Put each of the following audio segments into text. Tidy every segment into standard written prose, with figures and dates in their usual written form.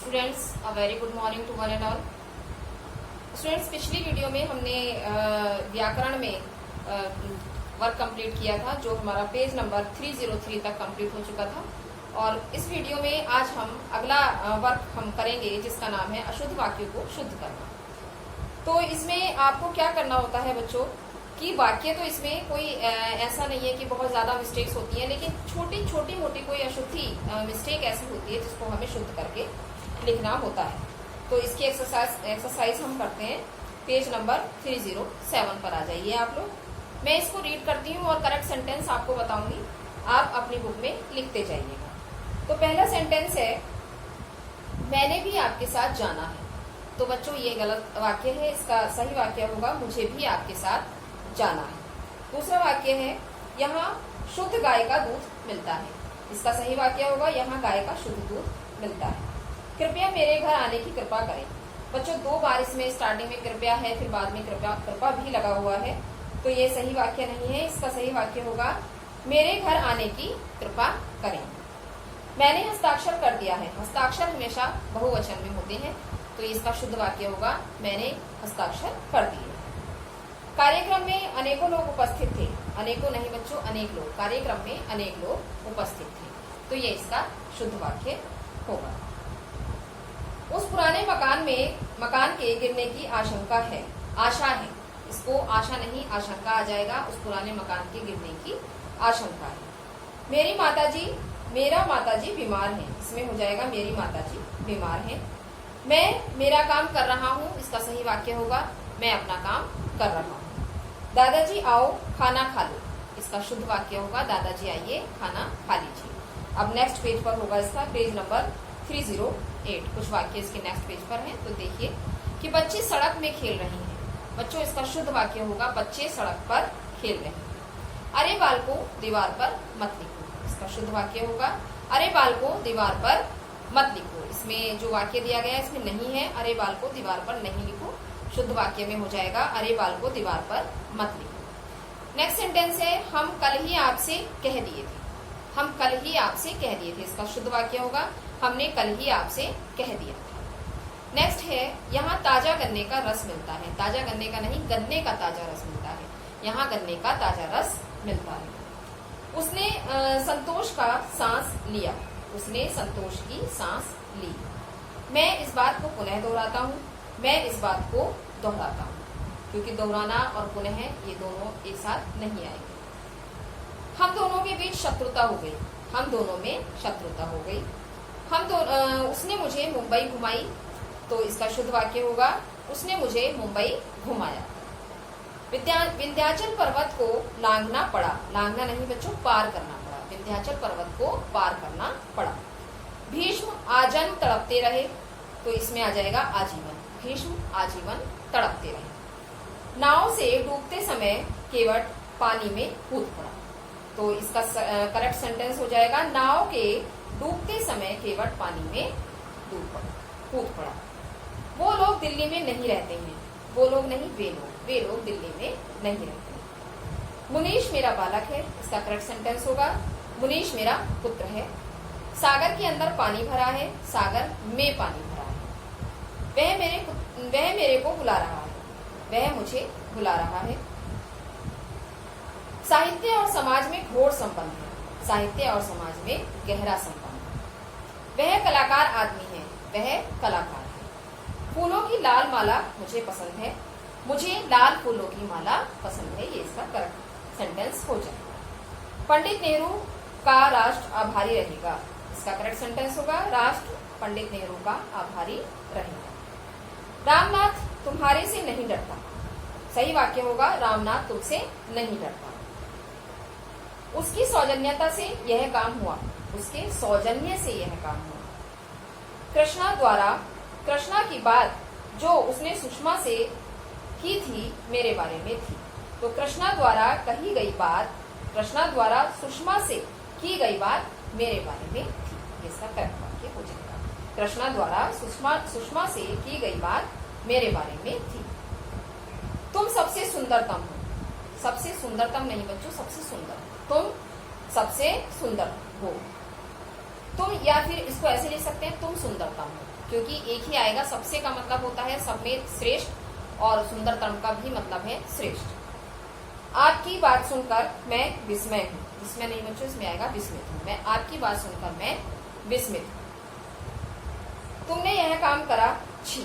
Students a very good morning to one and all. Students, पिछली video में हमने व्याकरण में वर्क कंप्लीट किया था, जो हमारा पेज नंबर 303 तक कंप्लीट हो चुका था। और इस वीडियो में आज हम अगला वर्क हम करेंगे, जिसका नाम है अशुद्ध वाक्यों को शुद्ध करना। तो इसमें आपको क्या करना होता है बच्चों, कि वाक्य तो इसमें कोई ऐसा नहीं है कि बहुत ज्यादा मिस्टेक्स होती हैं, लेकिन छोटी मोटी कोई अशुद्धि मिस्टेक ऐसी होती है जिसको हमें शुद्ध करके लिखना होता है। तो इसकी एक्सरसाइज हम करते हैं। पेज नंबर 307 पर आ जाइए आप लोग। मैं इसको रीड करती हूँ और करेक्ट सेंटेंस आपको बताऊंगी, आप अपनी बुक में लिखते जाइएगा। तो पहला सेंटेंस है, मैंने भी आपके साथ जाना है। तो बच्चों ये गलत वाक्य है, इसका सही वाक्य होगा मुझे भी आपके साथ जाना है। दूसरा वाक्य है, यहाँ शुद्ध गाय का दूध मिलता है। इसका सही वाक्य होगा यहाँ गाय का शुद्ध दूध मिलता है। कृपया मेरे घर आने की कृपा करें। बच्चों दो बार इसमें स्टार्टिंग में कृपया है, फिर बाद में कृपा भी लगा हुआ है, तो ये सही वाक्य नहीं है। इसका सही वाक्य होगा मेरे घर आने की कृपा करें। मैंने हस्ताक्षर कर दिया है। हस्ताक्षर हमेशा बहुवचन में होते हैं, तो इसका शुद्ध वाक्य होगा मैंने हस्ताक्षर कर दिए। कार्यक्रम में अनेकों लोग उपस्थित थे। अनेकों नहीं बच्चों, अनेक लोग। कार्यक्रम में अनेक लोग उपस्थित थे, तो ये इसका शुद्ध वाक्य होगा। उस पुराने मकान के गिरने की आशंका है। आशा है, इसको आशा नहीं आशंका आ जाएगा। उस पुराने मकान के गिरने की आशंका है। मेरा माताजी बीमार है। इसमें हो जाएगा मेरी माताजी बीमार है। मैं मेरा काम कर रहा हूँ। इसका सही वाक्य होगा मैं अपना काम कर रहा हूँ। दादाजी आओ खाना खा लो। इसका शुद्ध वाक्य होगा दादाजी आइए खाना खा लीजिए। अब नेक्स्ट पेज पर होगा इसका, पेज नंबर 308। कुछ वाक्य इसके नेक्स्ट पेज पर हैं, तो देखिए कि बच्चे सड़क में खेल रहे हैं। बच्चों इसका शुद्ध वाक्य होगा बच्चे सड़क पर खेल रहे हैं। अरे बालको दीवार पर मत लिखो। इसका शुद्ध वाक्य होगा अरे बालको दीवार पर मत लिखो। इसमें जो वाक्य दिया गया है इसमें नहीं है अरे बालको दीवार पर नहीं लिखो। शुद्ध वाक्य में हो जाएगा अरे बालको दीवार पर मत लिखो। नेक्स्ट सेंटेंस है, हम कल ही आपसे कह दिए थे। हम कल ही आपसे कह दिए थे। इसका शुद्ध वाक्य होगा हमने कल ही आपसे कह दिया था। नेक्स्ट है, यहाँ ताजा गन्ने का रस मिलता है। ताजा गन्ने का नहीं, गन्ने का ताजा रस मिलता है। यहाँ गन्ने का ताजा रस मिलता है। उसने संतोष का सांस लिया। उसने संतोष की सांस ली। मैं इस बात को पुनः दोहराता हूँ। मैं इस बात को दोहराता हूँ, क्योंकि दोहराना और पुनः ये दोनों एक साथ नहीं आएंगे। हम दोनों के बीच शत्रुता हो गई। हम दोनों में शत्रुता हो गई। उसने मुझे मुंबई घुमाई। तो इसका शुद्ध वाक्य होगा उसने मुझे मुंबई घुमाया। विंध्याचल पर्वत को लांघना पड़ा। लांघना नहीं बच्चों, पार करना पड़ा। विंध्याचल पर्वत को पार करना पड़ा। भीष्म आजन्म तड़पते रहे। तो इसमें आ जाएगा आजीवन। भीष्म आजीवन तड़पते रहे। नाव से डूबते समय केवट पानी में कूद पड़ा। तो इसका करेक्ट सेंटेंस हो जाएगा नाव के डूबते समय केवट पानी में कूद पड़ा। वो लोग दिल्ली में नहीं रहते हैं। वो लोग नहीं, वे लोग दिल्ली में नहीं रहते हैं। मुनीश मेरा बालक है। इसका करेक्ट सेंटेंस होगा मुनीश मेरा पुत्र है। सागर के अंदर पानी भरा है। सागर में पानी भरा है। वह मेरे को बुला रहा है। वह मुझे बुला रहा है। साहित्य और समाज में घोर संबंध है। साहित्य और समाज में गहरा संबंध है। वह कलाकार आदमी है। वह कलाकार है। फूलों की लाल माला मुझे पसंद है। मुझे लाल फूलों की माला पसंद है। ये इसका करेक्ट सेंटेंस हो जाएगा। पंडित नेहरू का राष्ट्र आभारी रहेगा। इसका करेक्ट सेंटेंस होगा राष्ट्र पंडित नेहरू का आभारी रहेगा। रामनाथ तुम्हारे से नहीं डरता। सही वाक्य होगा रामनाथ तुमसे नहीं डरता। उसकी सौजन्यता से यह काम हुआ। उसके सौजन्य से यह काम हुआ। कृष्णा की बात जो उसने सुषमा से की थी मेरे बारे में थी। तो कृष्णा द्वारा कही गई बात, कृष्णा द्वारा सुषमा से की गई बात मेरे बारे में थी। इसका करेक्ट वाक्य हो जाएगा कृष्णा द्वारा सुषमा से की गई बात मेरे बारे में थी। तुम सबसे सुंदरतम हो। सबसे सुंदरतम नहीं बच्चों, सबसे सुंदर। तुम सबसे सुंदर हो। तुम, या फिर इसको ऐसे लिख सकते हैं, तुम सुंदरतम हो, क्योंकि एक ही आएगा। सबसे का मतलब होता है सब में श्रेष्ठ, और सुंदरतम का भी मतलब है श्रेष्ठ। आपकी बात सुनकर मैं विस्मय हूँ, विस्मय नहीं बच्चों, इसमें आएगा विस्मित हूँ। मैं आपकी बात सुनकर मैं विस्मित हूँ। तुमने यह काम करा, छी,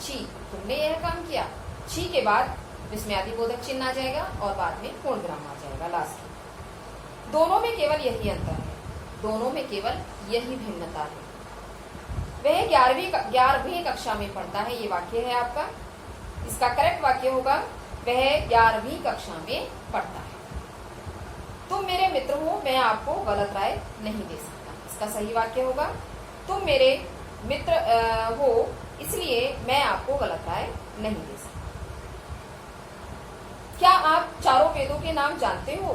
छी, तुमने यह काम किया। छी के बाद विस्मयादिबोधक चिन्ह आ जाएगा और बाद में पूर्ण विराम आ जाएगा लास्ट में। दोनों में केवल यही अंतर है, दोनों में केवल यही भिन्नता है। वह 11वीं कक्षा में पढ़ता है, ये वाक्य है आपका। इसका करेक्ट वाक्य होगा वह 11वीं कक्षा में पढ़ता है। तुम मेरे मित्र हो, मैं आपको गलत राय नहीं दे सकता। इसका सही वाक्य होगा तुम मेरे मित्र हो, इसलिए मैं आपको गलत राय नहीं दे सकता। क्या आप चारों वेदों के नाम जानते हो?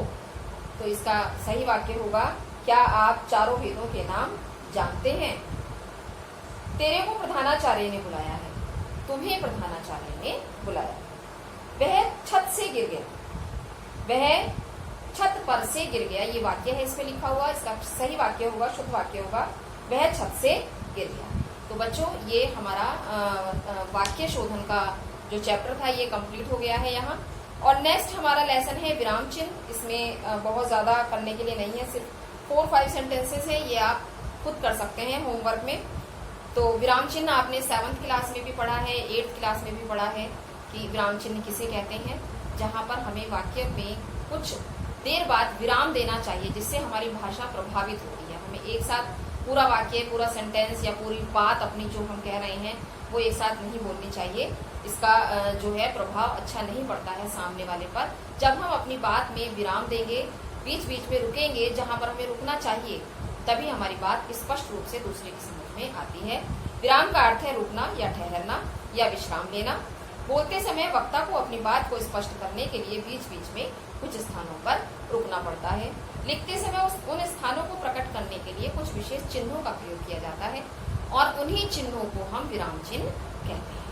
तो इसका सही वाक्य होगा क्या आप चारों वेदों के नाम जानते हैं? तेरे को प्रधानाचार्य ने बुलाया है, तुम्हें प्रधानाचार्य ने बुलाया। वह छत से गिर गया, वह छत पर से गिर गया, ये वाक्य है इसमें लिखा हुआ। इसका सही वाक्य होगा, शुद्ध वाक्य होगा वह छत से गिर गया। तो बच्चों ये हमारा वाक्य शोधन का जो चैप्टर था ये कंप्लीट हो गया है यहाँ। और नेक्स्ट हमारा लेसन है विराम चिन्ह। इसमें बहुत ज्यादा करने के लिए नहीं है, सिर्फ 4-5 सेंटेंसेस है, ये आप खुद कर सकते हैं होमवर्क में। तो विराम चिन्ह आपने 7th क्लास में भी पढ़ा है, 8th क्लास में भी पढ़ा है कि विराम चिन्ह किसे कहते हैं, जहां पर हमें वाक्य में कुछ देर बाद विराम देना चाहिए, जिससे हमारी भाषा प्रभावित होती है। हमें एक साथ पूरा वाक्य, पूरा सेंटेंस या पूरी बात अपनी जो हम कह रहे हैं वो एक साथ नहीं बोलनी चाहिए। इसका जो है प्रभाव अच्छा नहीं पड़ता है सामने वाले पर। जब हम अपनी बात में विराम देंगे, बीच बीच में रुकेंगे जहां पर हमें रुकना चाहिए, तभी हमारी बात स्पष्ट रूप से दूसरे की समझ में आती है। विराम का अर्थ है रुकना या ठहरना या विश्राम लेना। बोलते समय वक्ता को अपनी बात को स्पष्ट करने के लिए बीच बीच में कुछ स्थानों पर रुकना पड़ता है। लिखते समय उन स्थानों को प्रकट करने के लिए कुछ विशेष चिन्हों का प्रयोग किया जाता है और उन्हीं चिन्हों को हम विराम चिन्ह कहते हैं।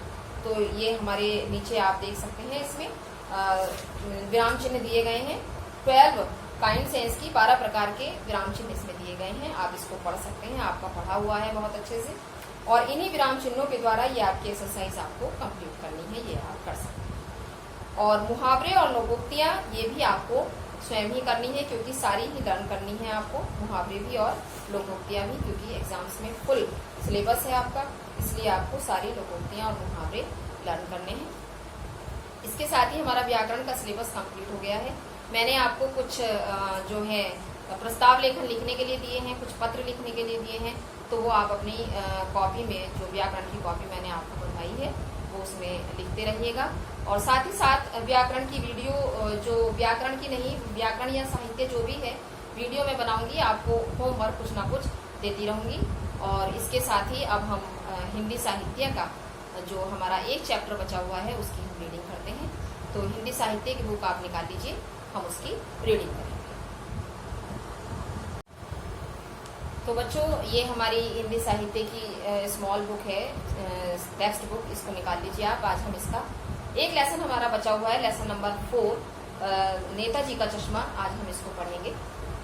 तो ये हमारे नीचे आप देख सकते हैं, इसमें विराम चिन्ह दिए गए हैं। 12 काइंड सेंस की 12 प्रकार के विराम चिन्ह इसमें दिए गए हैं। आप इसको पढ़ सकते हैं, आपका पढ़ा हुआ है बहुत अच्छे से। और इन्हीं विराम चिन्हों के द्वारा ये आपकी एक्सरसाइज आपको कंप्लीट करनी है, ये आप कर सकते हैं। और मुहावरे और लोकोक्तियां ये भी आपको स्वयं ही करनी है, क्योंकि सारी ही लर्न करनी है आपको, मुहावरे भी और लोकोक्तियां भी, क्योंकि एग्जाम्स में फुल सिलेबस है आपका, इसलिए आपको सारी लोकोक्तियां और मुहावरे लर्न करने हैं। इसके साथ ही हमारा व्याकरण का सिलेबस कंप्लीट हो गया है। मैंने आपको कुछ जो है प्रस्ताव लेखन लिखने के लिए दिए हैं, कुछ पत्र लिखने के लिए दिए हैं, तो वो आप अपनी कॉपी में, जो व्याकरण की कॉपी मैंने आपको बनवाई है, वो उसमें लिखते रहिएगा। और साथ ही साथ व्याकरण की वीडियो, जो व्याकरण की नहीं, व्याकरण या साहित्य जो भी है, वीडियो में बनाऊंगी, आपको होमवर्क कुछ ना कुछ देती रहूंगी। और इसके साथ ही अब हम हिंदी साहित्य का जो हमारा एक चैप्टर बचा हुआ है उसकी हम रीडिंग करते हैं। तो हिंदी साहित्य की बुक आप निकाल लीजिए, हम उसकी रीडिंग करेंगे। तो बच्चों ये हमारी हिंदी साहित्य की स्मॉल बुक है, टेक्स्ट बुक, इसको निकाल लीजिए आप। आज हम इसका एक लेसन हमारा बचा हुआ है, लेसन नंबर 4 नेताजी का चश्मा, आज हम इसको पढ़ेंगे।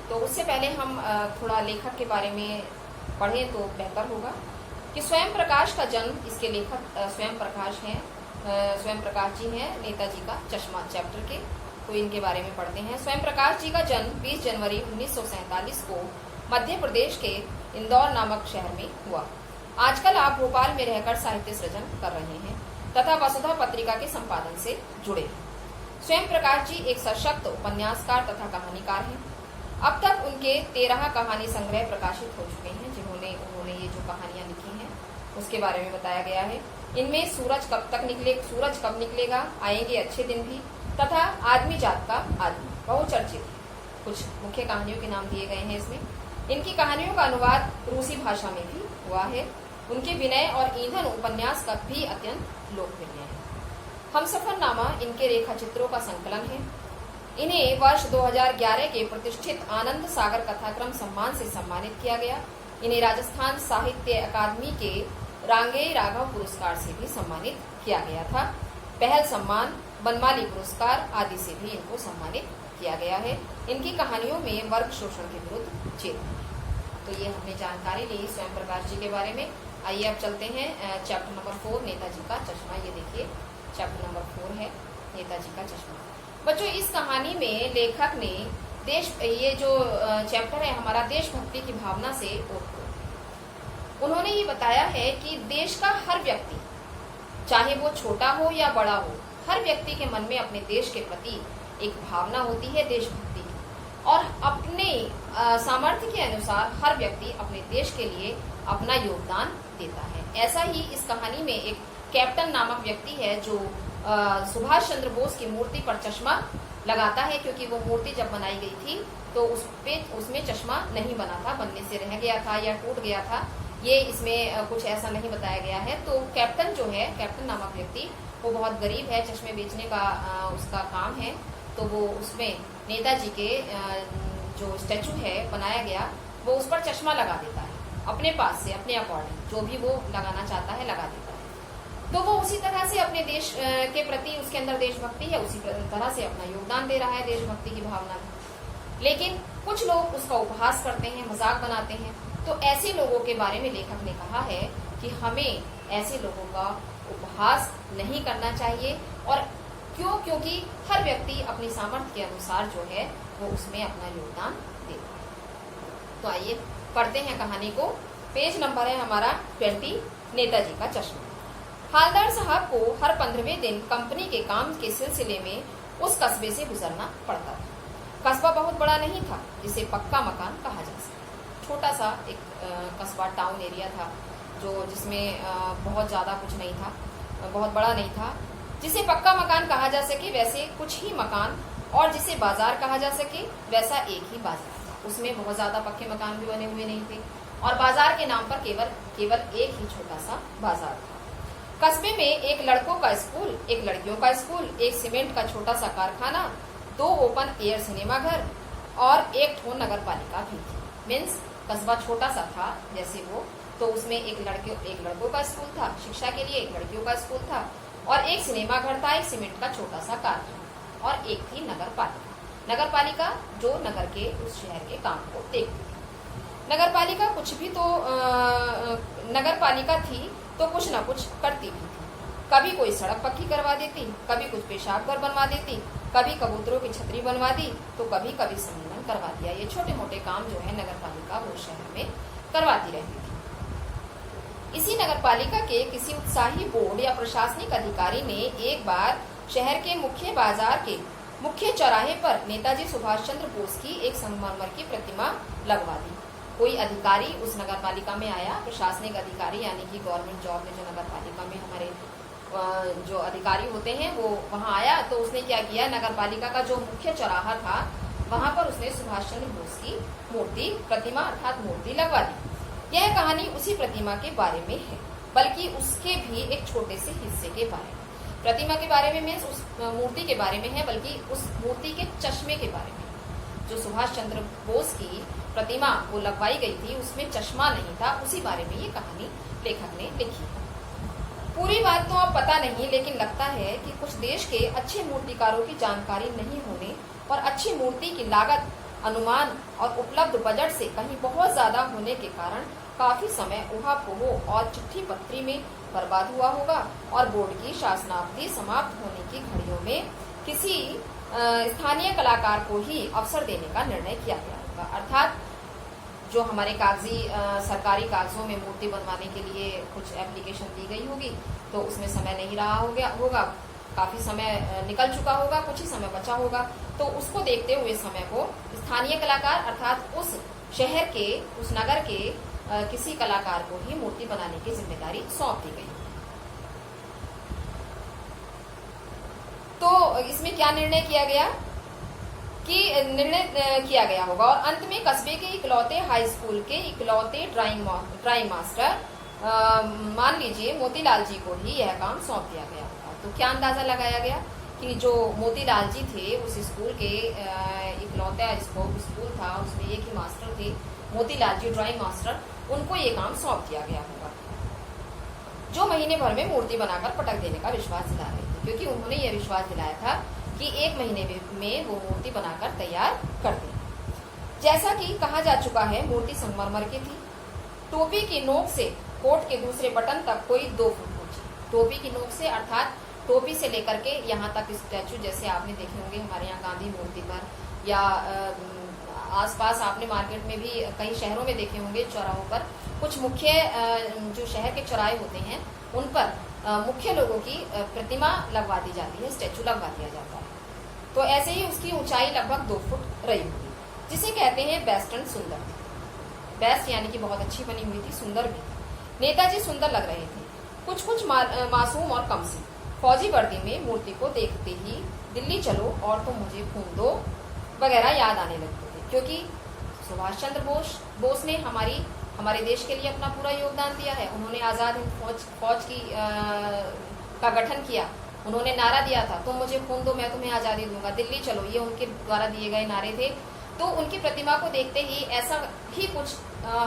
तो उससे पहले हम थोड़ा लेखक के बारे में पढ़ें तो बेहतर होगा कि स्वयं प्रकाश का जन्म, इसके लेखक स्वयं प्रकाश हैं, स्वयं प्रकाश जी हैं, नेताजी का चश्मा चैप्टर के। तो इनके बारे में पढ़ते हैं। स्वयं प्रकाश जी का जन्म 20 जनवरी 1947 को मध्य प्रदेश के इंदौर नामक शहर में हुआ। आजकल आप भोपाल में रहकर साहित्य सृजन कर रहे हैं तथा वसुधा पत्रिका के संपादन से जुड़े हैं। स्वयं प्रकाश जी एक सशक्त उपन्यासकार तथा कहानीकार हैं। अब तक उनके 13 कहानी संग्रह प्रकाशित हो चुके हैं, उन्होंने ये जो कहानियां लिखी हैं उसके बारे में बताया गया है। इनमें सूरज कब निकलेगा, आएंगे अच्छे दिन भी तथा आदमी जात का आदमी बहुचर्चित है। कुछ मुख्य कहानियों के नाम दिए गए हैं इसमें। इनकी कहानियों का अनुवाद रूसी भाषा में भी हुआ है। उनके विनय और ईंधन उपन्यास का भी अत्यंत लोकप्रिय है। हमसफरनामा इनके रेखा चित्रों का संकलन है। इन्हें वर्ष 2011 के प्रतिष्ठित आनंद सागर कथाक्रम सम्मान से सम्मानित किया गया। इन्हें राजस्थान साहित्य अकादमी के रांगेय राघव पुरस्कार से भी सम्मानित किया गया था। पहल सम्मान, बनमाली पुरस्कार आदि से भी इनको सम्मानित किया गया है। इनकी कहानियों में वर्ग शोषण के विरुद्ध चेतना है। तो ये हमने जानकारी ली स्वयं प्रकाश जी के बारे में। आइए अब चलते हैं चैप्टर नंबर 4 नेताजी का चश्मा। ये देखिए चैप्टर नंबर 4 है नेताजी का चश्मा। बच्चों इस कहानी में लेखक ने ये जो चैप्टर है हमारा देशभक्ति की भावना से उन्होंने ये बताया है कि देश का हर व्यक्ति, चाहे वो छोटा हो या बड़ा हो, हर व्यक्ति के मन में अपने देश के प्रति एक भावना होती है देशभक्ति की, और अपने सामर्थ्य के अनुसार हर व्यक्ति अपने देश के लिए अपना योगदान देता है। ऐसा ही इस कहानी में एक कैप्टन नामक व्यक्ति है जो सुभाष चंद्र बोस की मूर्ति पर चश्मा लगाता है, क्योंकि वो मूर्ति जब बनाई गई थी तो उसमें चश्मा नहीं बना था, बनने से रह गया था या टूट गया था। ये इसमें कुछ ऐसा नहीं बताया गया है। तो कैप्टन जो है, कैप्टन नामक व्यक्ति, वो बहुत गरीब है, चश्मे बेचने का उसका काम है। तो वो उसमें नेताजी के जो स्टैचू है बनाया गया, वो उस पर चश्मा लगा देता है अपने पास से, अपने अकॉर्डिंग जो भी वो लगाना चाहता है लगा देता है। तो वो उसी तरह से अपने देश के प्रति, उसके अंदर देशभक्ति है, उसी तरह से अपना योगदान दे रहा है देशभक्ति की भावना में। लेकिन कुछ लोग उसका उपहास करते हैं, मजाक बनाते हैं। तो ऐसे लोगों के बारे में लेखक ने कहा है कि हमें ऐसे लोगों का उपहास नहीं करना चाहिए। और क्योंकि हर व्यक्ति अपनी सामर्थ्य के अनुसार जो है वो उसमें अपना योगदान देता है। तो आइए पढ़ते हैं कहानी को। पेज नंबर है हमारा 20, नेताजी का चश्मा। हालदार साहब को हर 15वें दिन कंपनी के काम के सिलसिले में उस कस्बे से गुजरना पड़ता था। कस्बा बहुत बड़ा नहीं था जिसे पक्का मकान कहा जा सके। छोटा सा एक कस्बा, टाउन एरिया था जिसमें बहुत ज़्यादा कुछ नहीं था, बहुत बड़ा नहीं था, जिसे पक्का मकान कहा जा सके वैसे कुछ ही मकान, और जिसे बाजार कहा जा सके वैसा एक ही बाजार था। उसमें बहुत ज़्यादा पक्के मकान भी बने हुए नहीं थे, और बाजार के नाम पर केवल एक ही छोटा सा बाजार था। कस्बे में एक लड़कों का स्कूल, एक लड़कियों का स्कूल, एक सीमेंट का छोटा सा कारखाना, 2 ओपन एयर सिनेमा घर और एक ठो नगर पालिका भी थी। मीन्स कस्बा छोटा सा था जैसे वो, तो उसमें एक लड़कों का स्कूल था शिक्षा के लिए, एक लड़कियों का स्कूल था, और एक सिनेमा घर था, एक सीमेंट का छोटा सा कारखाना, और एक थी नगर पालिका। नगर पालिका जो नगर के, उस शहर के काम को देखती थी। नगर पालिका कुछ भी तो नगर पालिका थी तो कुछ ना कुछ करती भी थी। कभी कोई सड़क पक्की करवा देती, कभी कुछ पेशाब घर बनवा देती, कभी कबूतरों की छतरी बनवा दी, तो कभी संविधान करवा दिया। ये छोटे मोटे काम जो है नगर पालिका वो शहर में करवाती रहती थी। इसी नगर पालिका के किसी उत्साही बोर्ड या प्रशासनिक अधिकारी ने एक बार शहर के मुख्य बाजार के मुख्य चौराहे पर नेताजी सुभाष चंद्र बोस की एक संगमरमर की प्रतिमा लगवा दी। कोई अधिकारी उस नगर पालिका में आया, प्रशासनिक अधिकारी यानी कि गवर्नमेंट जॉब में जो नगर पालिका में हमारे जो अधिकारी होते हैं वो वहां आया। तो उसने क्या किया, नगर पालिका का जो मुख्य चौराहा था वहां पर उसने सुभाष चंद्र बोस की मूर्ति, प्रतिमा अर्थात मूर्ति लगवा दी। यह कहानी उसी प्रतिमा के बारे में है, बल्कि उसके भी एक छोटे से हिस्से के बारे में। प्रतिमा के बारे में मीन्स उस मूर्ति के बारे में है, बल्कि उस मूर्ति के चश्मे के बारे में। जो सुभाष चंद्र बोस की प्रतिमा वो लगवाई गई थी उसमें चश्मा नहीं था, उसी बारे में ये कहानी लेखक ने लिखी है। पूरी बात तो अब पता नहीं, लेकिन लगता है कि कुछ देश के अच्छे मूर्तिकारों की जानकारी नहीं होने और अच्छी मूर्ति की लागत, अनुमान और उपलब्ध बजट से कहीं बहुत ज्यादा होने के कारण काफी समय ऊहापोह और चिट्ठी पत्री में बर्बाद हुआ होगा, और बोर्ड की शासनावधि समाप्त होने की घड़ियों में किसी स्थानीय कलाकार को ही अवसर देने का निर्णय किया गया होगा। अर्थात जो हमारे कागजी सरकारी कागजों में मूर्ति बनवाने के लिए कुछ एप्लीकेशन दी गई होगी, तो उसमें समय नहीं रहा होगा, काफी समय निकल चुका होगा, कुछ ही समय बचा होगा। तो उसको देखते हुए समय को स्थानीय कलाकार अर्थात उस शहर के, उस नगर के किसी कलाकार को ही मूर्ति बनाने की जिम्मेदारी सौंप दी गई। तो इसमें क्या निर्णय किया गया होगा, और अंत में कस्बे के इकलौते हाई स्कूल के इकलौते ड्राइंग मास्टर मान लीजिए मोतीलाल जी को ही यह काम सौंप दिया गया होगा। तो क्या अंदाजा लगाया गया कि जो मोतीलाल जी थे उस स्कूल के इकलौता स्कूल था, उसमें एक ही मास्टर थे मोतीलाल जी ड्राइंग मास्टर, उनको ये काम सौंप दिया गया होगा, जो महीने भर में मूर्ति बनाकर पटक देने का विश्वास दिला रहे थे। क्योंकि उन्होंने यह विश्वास दिलाया था कि 1 महीने में वो मूर्ति बनाकर तैयार कर दें। जैसा कि कहा जा चुका है, मूर्ति संगमरमर की थी। टोपी की नोक से कोट के दूसरे बटन तक कोई 2 फुट ऊंची। टोपी की नोक से अर्थात टोपी से लेकर के यहाँ तक स्टैचू जैसे आपने देखे होंगे हमारे यहाँ गांधी मूर्ति पर, या आसपास आपने मार्केट में भी कई शहरों में देखे होंगे चौराहों पर, कुछ मुख्य जो शहर के चौराहे होते हैं उन पर मुख्य लोगों की प्रतिमा लगवा दी जाती है, स्टैचू लगवा दिया जाता है। तो ऐसे ही उसकी ऊंचाई लगभग 2 फुट रही होगी, जिसे कहते हैं बेस्ट एंड सुंदर। बेस्ट यानी कि बहुत अच्छी बनी हुई थी, सुंदर भी थी। नेताजी सुंदर लग रहे थे, कुछ मासूम और कमसी। फौजी वर्दी में मूर्ति को देखते ही दिल्ली चलो और तुम मुझे खून दो वगैरह याद आने लगते थे, क्योंकि सुभाष चंद्र बोस ने हमारे देश के लिए अपना पूरा योगदान दिया है। उन्होंने आजाद हिंद फौज का गठन किया, उन्होंने नारा दिया था तुम मुझे खून दो मैं तुम्हें आजादी दूंगा, दिल्ली चलो, ये उनके द्वारा दिए गए नारे थे। तो उनकी प्रतिमा को देखते ही ऐसा ही कुछ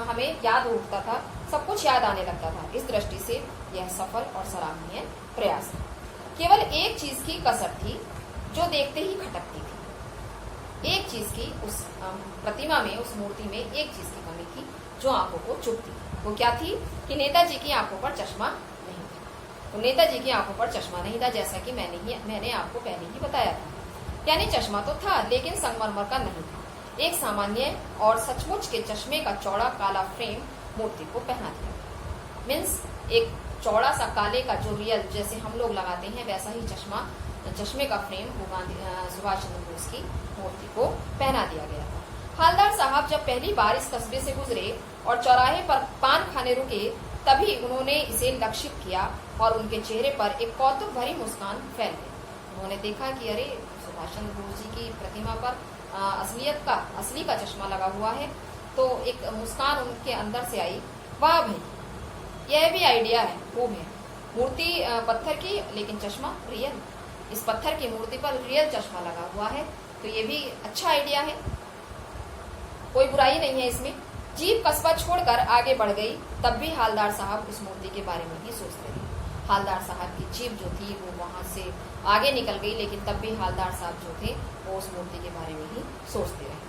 हमें याद उठता था, सब कुछ याद आने लगता था। इस दृष्टि से यह सफल और सराहनीय प्रयास था। केवल एक चीज की कसर थी जो देखते ही खटकती थी। एक चीज की उस प्रतिमा में, उस मूर्ति में एक चीज की कमी थी जो आंखों को चुभती थी। वो क्या थी कि नेताजी की आंखों पर चश्मा नहीं था। तो नेताजी की आंखों पर चश्मा नहीं था, जैसा कि मैंने आपको पहले ही बताया था। यानी चश्मा तो था लेकिन संगमरमर का नहीं था। एक सामान्य और सचमुच के चश्मे का चौड़ा काला फ्रेम मूर्ति को पहना दिया। मीन्स एक चौड़ा सा काले का जो रियल जैसे हम लोग लगाते हैं वैसा ही चश्मे का फ्रेम वो सुभाष चंद्र बोस की मूर्ति को पहना दिया गया था। हालदार साहब जब पहली बार इस कस्बे से गुजरे और चौराहे पर पान खाने रुके, तभी उन्होंने इसे लक्षित किया और उनके चेहरे पर एक कौतुक भरी मुस्कान फैल गई। उन्होंने देखा कि अरे सुभाष चंद्र बोस जी की प्रतिमा पर असली का चश्मा लगा हुआ है। तो एक मुस्कान उनके अंदर से आई, वाह भाई, यह भी आइडिया है, वो है मूर्ति पत्थर की लेकिन चश्मा रियल। इस पत्थर की मूर्ति पर रियल चश्मा लगा हुआ है, तो ये भी अच्छा आइडिया है, कोई बुराई नहीं है इसमें। जीप कस्बा छोड़कर आगे बढ़ गई, तब भी हालदार साहब उस मूर्ति के बारे में ही सोचते रहे। हालदार साहब की जीप जो थी वो वहां से आगे निकल गई, लेकिन तब भी हालदार साहब जो थे वो उस मूर्ति के बारे में ही सोचते रहे।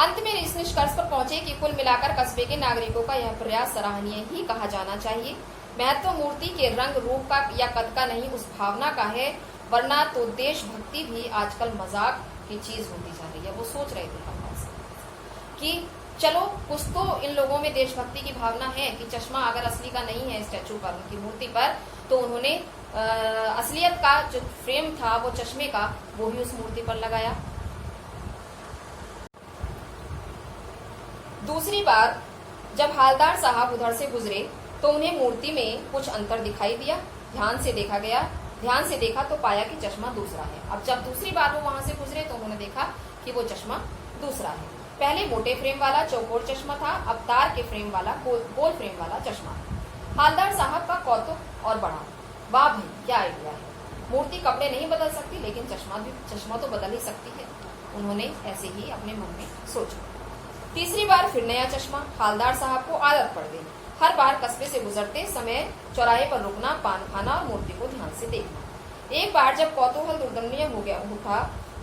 अंत में इस निष्कर्ष पर पहुंचे कि कुल मिलाकर कस्बे के नागरिकों का यह प्रयास सराहनीय ही कहा जाना चाहिए। महत्व मूर्ति के रंग रूप का या कद का नहीं, उस भावना का है, वरना तो देशभक्ति भी आजकल मजाक की चीज होती जा रही है। वो सोच रहे थे कि चलो कुछ तो इन लोगों में देशभक्ति की भावना है कि चश्मा अगर असली का नहीं है स्टैचू पर, उनकी मूर्ति पर, तो उन्होंने असलियत का जो फ्रेम था वो चश्मे का वो ही उस मूर्ति पर लगाया। दूसरी बार जब हालदार साहब उधर से गुजरे तो उन्हें मूर्ति में कुछ अंतर दिखाई दिया। ध्यान से देखा तो पाया कि चश्मा दूसरा है। अब जब दूसरी बार वो वहां से गुजरे तो उन्होंने देखा कि वो चश्मा दूसरा है। पहले मोटे फ्रेम वाला चौकोर चश्मा था, अब तार के फ्रेम वाला गोल फ्रेम वाला चश्मा। हालदार साहब का कौतुक और बढ़ा, वाह भाई क्या आइडिया है, मूर्ति कपड़े नहीं बदल सकती लेकिन चश्मा तो बदल ही सकती है। उन्होंने ऐसे ही अपने मन में सोचा। तीसरी बार फिर नया चश्मा। हालदार साहब को आदत पड़ गई हर बार कस्बे से गुजरते समय चौराहे पर रुकना, पान खाना और मूर्ति को ध्यान से देखना। एक बार जब कौतूहल दुर्दंडनीय हो गया उठा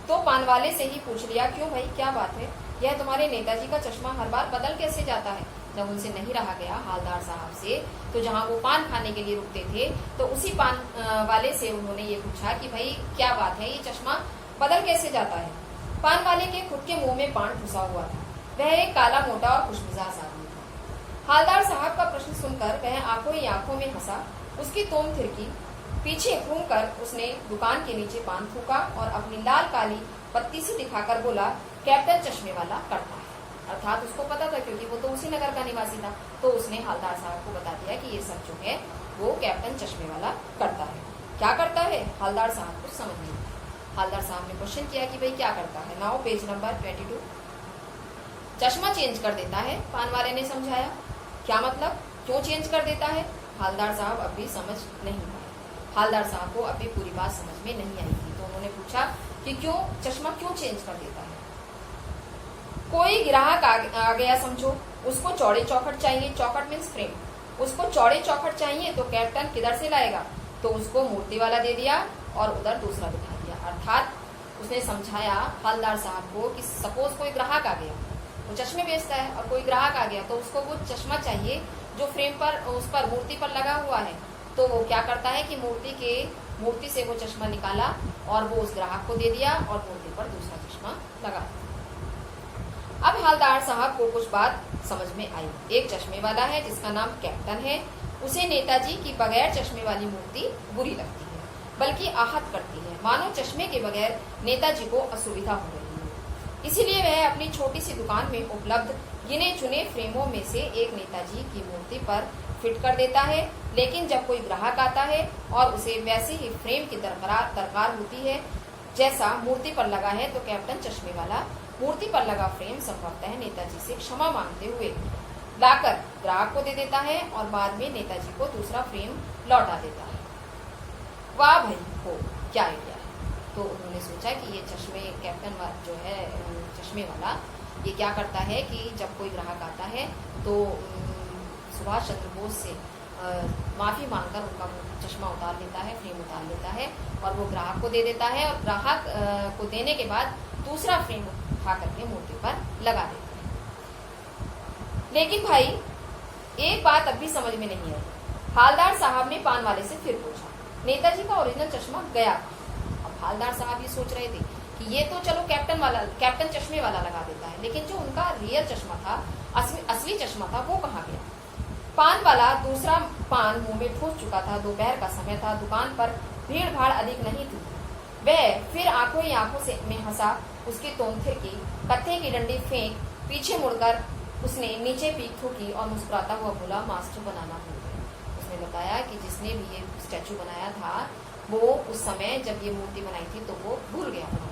तो पान वाले से ही पूछ लिया, क्यों भाई क्या बात है, यह तुम्हारे नेताजी का चश्मा हर बार बदल कैसे जाता है। जब उनसे नहीं रहा गया हालदार साहब से, तो जहां वो पान खाने के लिए रुकते थे तो उसी पान वाले से उन्होंने ये पूछा कि भाई क्या बात है, ये चश्मा बदल कैसे जाता है। पान वाले के खुद के मुंह में पान ठुसा हुआ था। वह एक काला मोटा और खुशमिजाज आदमी था। हालदार साहब का प्रश्न सुनकर वह आंखों ही आंखों में हंसा। उसकी तोम थिरकी, पीछे घूमकर उसने दुकान के नीचे पान थूका और अपनी लाल काली पत्ती से दिखाकर बोला, कैप्टन चश्मे वाला करता है। अर्थात उसको पता था क्योंकि वो तो उसी नगर का निवासी था। तो उसने हालदार साहब को बता दिया कि ये सब जो है वो कैप्टन चश्मे वाला करता है। क्या करता है हालदार साहब को समझ नहीं आया। हालदार साहब ने क्वेश्चन किया कि भाई क्या करता है। Now page number 22। चश्मा चेंज कर देता है, पान वाले ने समझाया। क्या मतलब, क्यों चेंज कर देता है? हालदार साहब अब भी समझ नहीं पाए। हालदार साहब को अब भी पूरी बात समझ में नहीं आई थी। तो उन्होंने पूछा कि क्यों चश्मा क्यों चेंज कर देता है। कोई ग्राहक आ गया समझो, उसको चौड़े चौखट चाहिए। चौखट मीन्स फ्रेम। उसको चौड़े चौखट चाहिए तो कैप्टन किधर से लाएगा। तो उसको मूर्ति वाला दे दिया और उधर दूसरा बिठा दिया। अर्थात उसने समझाया हवलदार साहब को कि सपोज कोई ग्राहक आ गया, वो चश्मे बेचता है और कोई ग्राहक आ गया तो उसको वो चश्मा चाहिए जो फ्रेम पर उस पर मूर्ति पर लगा हुआ है। तो वो क्या करता है कि मूर्ति से वो चश्मा निकाला और वो उस ग्राहक को दे दिया और मूर्ति पर दूसरा चश्मा लगा दिया। अब हवलदार साहब को कुछ बात समझ में आई। एक चश्मे वाला है जिसका नाम कैप्टन है, उसे नेताजी की बगैर चश्मे वाली मूर्ति बुरी लगती है, बल्कि आहत करती है, मानो चश्मे के बगैर नेताजी को असुविधा हो रही है। इसीलिए वह अपनी छोटी सी दुकान में उपलब्ध गिने चुने फ्रेमों में से एक नेताजी की मूर्ति पर फिट कर देता है। लेकिन जब कोई ग्राहक आता है और उसे वैसे ही फ्रेम की दरकार होती है जैसा मूर्ति पर लगा है, तो कैप्टन चश्मे वाला मूर्ति पर लगा फ्रेम संभवतः नेताजी से क्षमा मांगते हुए लाकर ग्राहक को दे देता है और बाद में नेताजी को दूसरा फ्रेम लौटा देता है। वाह भाई हो, क्या आइडिया है। तो उन्होंने सोचा कि ये कैप्टन जो है चश्मे वाला, ये क्या करता है कि जब कोई ग्राहक आता है तो सुभाष चंद्र बोस से माफ़ी मांगकर उनका चश्मा उतार लेता है, फ्रेम उतार लेता है और वो ग्राहक को दे देता है और ग्राहक को देने के बाद दूसरा फ्रेम उठा करके मूर्ति पर लगा देता है। लेकिन भाई एक बात अब भी समझ में नहीं आई। हवलदार साहब ने पान वाले से फिर पूछा, नेताजी का ओरिजिनल चश्मा गया। अब हवलदार साहब ये सोच रहे थे कि ये तो चलो कैप्टन चश्मे वाला लगा देता है, लेकिन जो उनका रियल चश्मा था, असली चश्मा था, वो कहाँ गया। पान वाला दूसरा पान मुंह में ठूस चुका था। दोपहर का समय था, दुकान पर भीड़ भाड़ अधिक नहीं थी। वह फिर आंखों ही आंखों से में हंसा, उसकी तोंथे की कत्थे की डंडी फेंक पीछे मुड़कर उसने नीचे पीक ठोकी और मुस्कुराता हुआ बोला, मास्टर बनाना भूल गए। उसने बताया कि जिसने भी ये स्टैचू बनाया था वो उस समय जब ये मूर्ति बनाई थी तो वो भूल गया था।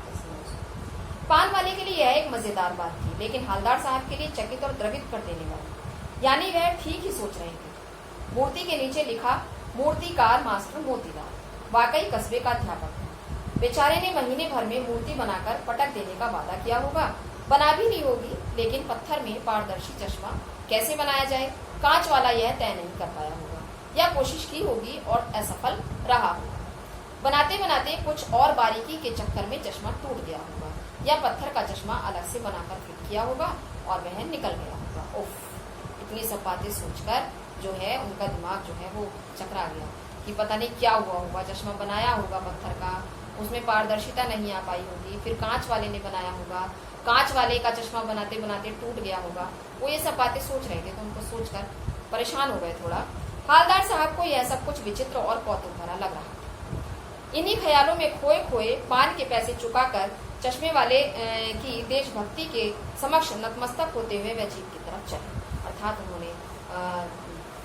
पान वाले के लिए यह एक मजेदार बात थी, लेकिन हवलदार साहब के लिए चकित और द्रवित कर देने वाली। यानी वह ठीक ही सोच रहे थे। मूर्ति के नीचे लिखा, मूर्तिकार मास्टर मोतीलाल, वाकई कस्बे का अध्यापक था। बेचारे ने महीने भर में मूर्ति बनाकर पटक देने का वादा किया होगा, बना भी ली होगी, लेकिन पत्थर में पारदर्शी चश्मा कैसे बनाया जाए, कांच वाला यह तय नहीं कर पाया होगा, या कोशिश की होगी और असफल रहा होगा। बनाते बनाते कुछ और बारीकी के चक्कर में चश्मा टूट गया होगा, या पत्थर का चश्मा अलग से बनाकर फिट किया होगा और वह निकल गया होगा। उफ, इतनी सब बातें सोचकर जो है उनका दिमाग जो है वो चकरा गया कि पता नहीं क्या हुआ होगा। चश्मा बनाया होगा पत्थर का, उसमें पारदर्शिता नहीं आ पाई होगी, फिर कांच वाले ने बनाया होगा, कांच वाले का चश्मा बनाते बनाते टूट गया होगा। वो ये सब बातें सोच रहे थे, तो उनको सोचकर परेशान हो गए थोड़ा। हवलदार साहब को यह सब कुछ विचित्र और कौतूक भरा लग रहा था। इन्हीं ख्यालों में खोए खोए पान के पैसे चुकाकर चश्मे वाले की देशभक्ति के समक्ष नतमस्तक होते हुए वह जीप की तरफ चले। अर्थात उन्होंने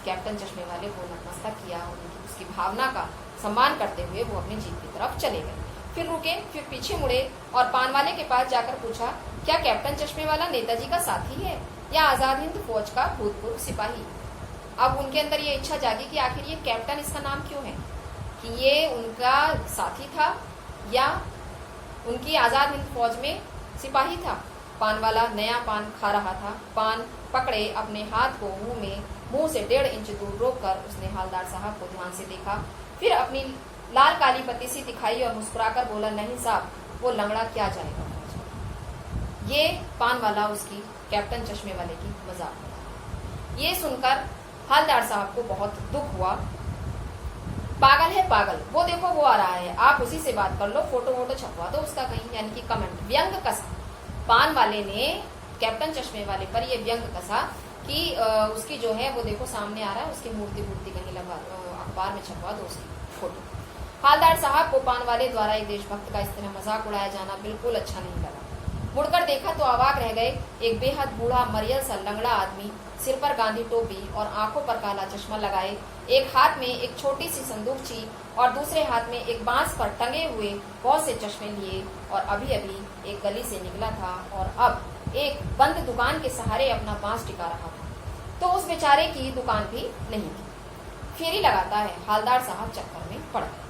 कैप्टन चश्मे वाले को नतमस्तक किया, उसकी भावना का सम्मान करते हुए वो अपनी जीप की तरफ चले गए। फिर रुके, फिर पीछे मुड़े और पान वाले के पास जाकर पूछा, क्या कैप्टन चश्मे वाला नेताजी का साथी है या आजाद हिंद फौज का भूतपूर्व सिपाही। अब उनके अंदर ये इच्छा जागी कि आखिर ये कैप्टन इसका नाम क्यों है, कि ये उनका साथी था या उनकी आजाद हिंद फौज में सिपाही था। पान वाला नया पान खा रहा था। पान पकड़े अपने हाथ को मुंह से 1.5 इंच दूर रोककर उसने हवलदार साहब को ध्यान से देखा, फिर अपनी लाल काली पत्ती सी दिखाई और मुस्कुराकर बोला, नहीं साहब, वो लंगड़ा क्या जाएगा। ये पान वाला उसकी कैप्टन चश्मे वाले की मजाक उड़ा। ये सुनकर हवलदार साहब को बहुत दुख हुआ। पागल है पागल, वो देखो वो आ रहा है, आप उसी से बात कर लो, फोटो वोटो छपवा दो उसका कहीं, यानी कि कमेंट व्यंग कसा। पान वाले ने कैप्टन चश्मे वाले पर ये व्यंग कसा कि उसकी जो है वो देखो सामने आ रहा है, उसकी मूर्ति कहीं लगा अखबार में छपवा दो उसकी फोटो। हवलदार साहब को पान वाले द्वारा एक देशभक्त का इस तरह मजाक उड़ाया जाना बिल्कुल अच्छा नहीं लगा। मुड़कर देखा तो अवाक रह गए। एक बेहद बूढ़ा मरियल सा लंगड़ा आदमी, सिर पर गांधी टोपी और आंखों पर काला चश्मा लगाए, एक हाथ में एक छोटी सी संदूकची और दूसरे हाथ में एक बांस पर टंगे हुए बहुत से चश्मे लिए, और अभी अभी एक गली से निकला था और अब एक बंद दुकान के सहारे अपना बांस टिका रहा था। तो उस बेचारे की दुकान भी नहीं थी। फेरी लगाता है। हवलदार साहब चक्कर में पड़ गए।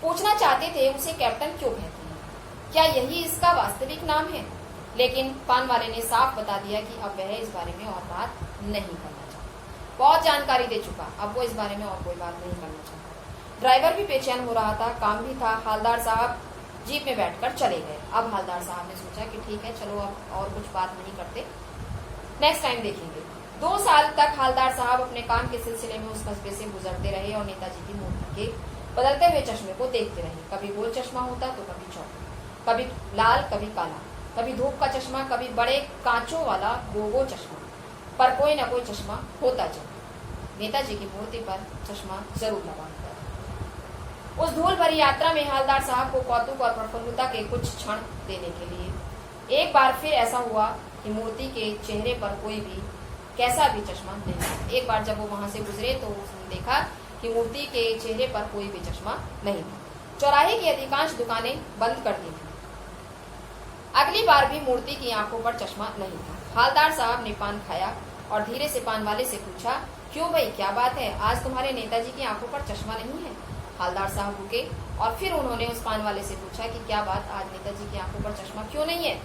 पूछना चाहते थे उसे कैप्टन क्यों कहते हैं, क्या यही इसका वास्तविक नाम है, लेकिन पान वाले ने साफ बता दिया कि अब वह इस बारे में और बात नहीं करना चाहता। बहुत जानकारी दे चुका, अब वो इस बारे में और कोई बात नहीं करना चाहता। ड्राइवर भी बेचैन हो रहा था, काम भी था। हवलदार साहब जीप में बैठकर चले गए। अब हवलदार साहब ने सोचा कि ठीक है, चलो अब और कुछ बात नहीं करते, नेक्स्ट टाइम देखेंगे। 2 साल तक हवलदार साहब अपने काम के सिलसिले में उस कस्बे से गुजरते रहे और नेताजी की मूर्ति के बदलते हुए चश्मे को देखते रहे। कभी गोल चश्मा होता तो कभी चौकोर, कभी लाल कभी काला, कभी धूप का चश्मा, कभी बड़े कांचों वाला गोगो चश्मा, पर कोई न कोई चश्मा होता जरूर। नेताजी की मूर्ति पर चश्मा जरूर लगा होता। उस धूल भरी यात्रा में हवलदार साहब को कौतुक और प्रफुल्लता के कुछ क्षण देने के लिए एक बार फिर ऐसा हुआ कि मूर्ति के चेहरे पर कोई भी कैसा भी चश्मा नहीं। एक बार जब वो वहां से गुजरे तो उसने देखा कि मूर्ति के चेहरे पर कोई भी चश्मा नहीं था। चौराहे की अधिकांश दुकानें बंद कर दी थी। अगली बार भी मूर्ति की आंखों पर चश्मा नहीं था। हवलदार साहब ने पान खाया और धीरे से पान वाले से पूछा, क्यों भाई, क्या बात है, आज तुम्हारे नेताजी की आंखों पर चश्मा नहीं है? हवलदार साहब रुके और फिर उन्होंने उस पान वाले से पूछा कि क्या बात, आज नेताजी की आंखों पर चश्मा क्यों नहीं है?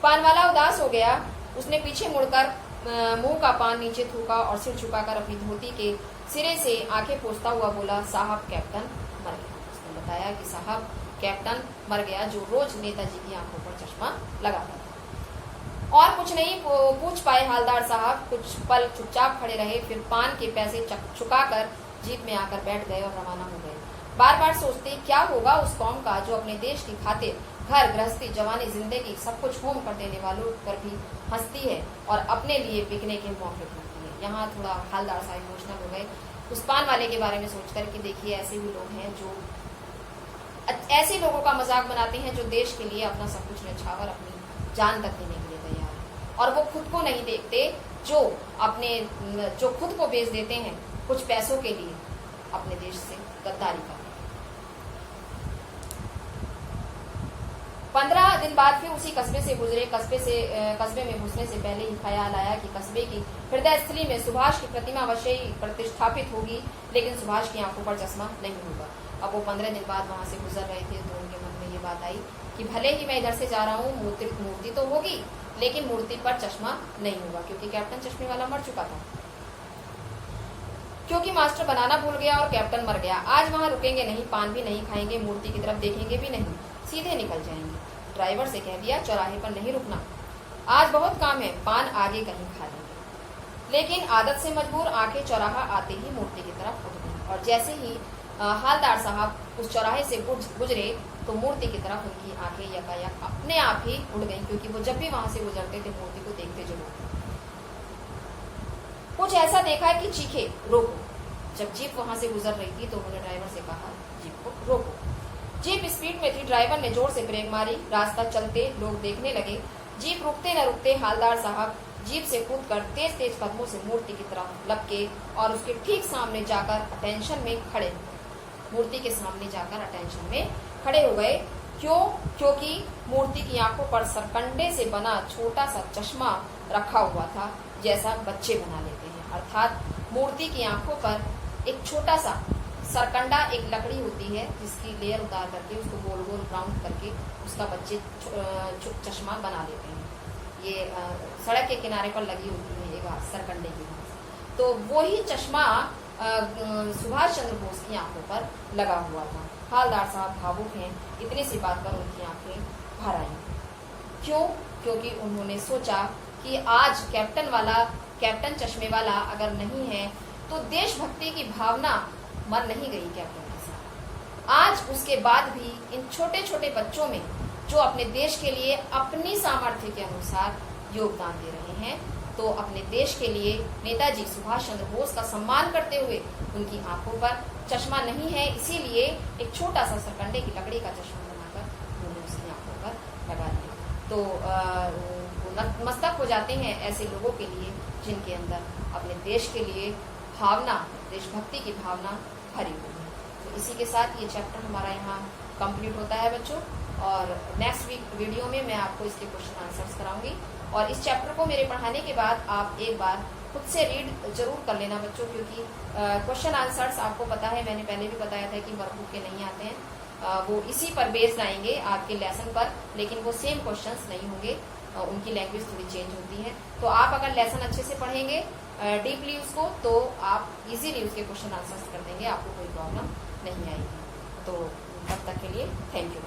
पान वाला उदास हो गया। उसने पीछे मुड़कर मुंह का पान नीचे थूका और सिर झुकाकर अपनी धोती के सिरे से आंखें पोंछता हुआ बोला, साहब कैप्टन मर गया। उसने बताया कि साहब कैप्टन मर गया, जो रोज नेताजी की आंखों पर चश्मा लगाता था। और कुछ नहीं पूछ पाए हवलदार साहब, कुछ पल चुपचाप खड़े रहे, फिर पान के पैसे चुकाकर जीप में आकर बैठ गए और रवाना हो गए। बार बार सोचते क्या होगा उस कौम का जो अपने देश की खातिर घर गृहस्थी जवानी जिंदगी सब कुछ होम कर देने वालों पर भी हंसती है और अपने लिए बिकने के मौके ढूंढती है। यहाँ थोड़ा हवलदार साहब इमोशनल हो गए उस पान वाले के बारे में सोचकर कि देखिए ऐसे भी लोग हैं जो ऐसे लोगों का मजाक बनाते हैं जो देश के लिए अपना सब कुछ न्यौछावर अपनी जान तक देने के लिए तैयार है, और वो खुद को नहीं देखते, जो खुद को बेच देते हैं कुछ पैसों के लिए अपने देश से गद्दारी करते हैं। 15 दिन बाद फिर उसी कस्बे से गुजरे। कस्बे में घुसने से पहले ही ख्याल आया कि कस्बे की हृदय स्थली में सुभाष की प्रतिमा अवश्य ही प्रतिष्ठापित होगी, लेकिन सुभाष की आंखों पर चश्मा नहीं होगा। अब वो 15 दिन बाद वहां से गुजर रहे थे तो उनके मन में ये बात आई कि भले ही मैं इधर से जा रहा हूँ, मूर्ति तो होगी लेकिन मूर्ति पर चश्मा नहीं होगा, क्योंकि कैप्टन चश्मे वाला मर चुका था, क्योंकि मास्टर बनाना भूल गया और कैप्टन मर गया। आज वहां रुकेंगे नहीं, पान भी नहीं खाएंगे, मूर्ति की तरफ देखेंगे भी नहीं, सीधे निकल जाएंगे। ड्राइवर से कह दिया चौराहे पर नहीं रुकना, आज बहुत काम है, पान आगे कहीं खा लेंगे। लेकिन आदत से मजबूर आंखें चौराहा आते ही मूर्ति की तरफ उठ गई और जैसे ही हवलदार साहब उस चौराहे से गुजरे तो मूर्ति की तरफ उनकी आंखें यकायक अपने आप ही उड़ गईं, क्योंकि वो जब भी वहां से गुजरते थे मूर्ति को देखते जरूर। कुछ ऐसा देखा कि चीखे, रोको। जब जीप वहां से गुजर रही थी तो उन्होंने ड्राइवर से कहा जीप को रोको। जीप स्पीड में थी, ड्राइवर ने जोर से ब्रेक मारी, रास्ता चलते लोग देखने लगे। जीप रुकते न रुकते हवलदार साहब जीप से कूदकर तेज तेज कदमों से मूर्ति की तरफ लपके और उसके ठीक सामने जाकर अटेंशन में खड़े हो गए। मूर्ति के सामने जाकर अटेंशन में खड़े हो गए। क्यों? क्योंकि मूर्ति की आंखों पर सरकंडे से बना छोटा सा चश्मा रखा हुआ था, जैसा बच्चे बना लेते हैं। अर्थात मूर्ति की आंखों पर एक छोटा सा सरकंडा, एक लकड़ी होती है जिसकी लेयर उतार करके उसको गोल गोल राउंड करके उसका बच्चे चश्मा बना लेते हैं। ये सड़क के किनारे पर लगी होती है ये घास, सरकंडे की घास। तो वही चश्मा सुभाष चंद्र बोस की आंखों पर लगा हुआ था। हवलदार साहब भावुक हैं, इतनी सी बात पर उनकी आंखें भर आई। क्यों? क्योंकि उन्होंने सोचा कि आज कैप्टन चश्मे वाला अगर नहीं है तो देशभक्ति की भावना मर नहीं गई कैप्टन के साथ। आज उसके बाद भी इन छोटे छोटे बच्चों में जो अपने देश के लिए अपनी सामर्थ्य के अनुसार योगदान दे रहे हैं, तो अपने देश के लिए नेताजी सुभाष चंद्र बोस का सम्मान करते हुए उनकी आंखों पर चश्मा नहीं है, इसीलिए एक छोटा सा सरकंडे की लकड़ी का चश्मा बनाकर उन्होंने उसकी आंखों पर लगा दिया। तो मस्तक हो जाते हैं ऐसे लोगों के लिए जिनके अंदर अपने देश के लिए भावना, देशभक्ति की भावना भरी हुई है। तो इसी के साथ ये चैप्टर हमारा यहाँ कंप्लीट होता है बच्चों, और नेक्स्ट वीक वीडियो में मैं आपको इसके क्वेश्चन आंसर्स कराऊंगी। और इस चैप्टर को मेरे पढ़ाने के बाद आप एक बार खुद से रीड जरूर कर लेना बच्चों, क्योंकि क्वेश्चन आंसर्स आपको पता है, मैंने पहले भी बताया था कि वर्कबुक के नहीं आते हैं, वो इसी पर बेस्ड आएंगे आपके लेसन पर, लेकिन वो सेम क्वेश्चंस नहीं होंगे, उनकी लैंग्वेज थोड़ी चेंज होती है। तो आप अगर लेसन अच्छे से पढ़ेंगे डीपली उसको, तो आप इजीली उसके क्वेश्चन आंसर्स कर देंगे, आपको कोई प्रॉब्लम नहीं आएगी। तो तब तक के लिए थैंक यू।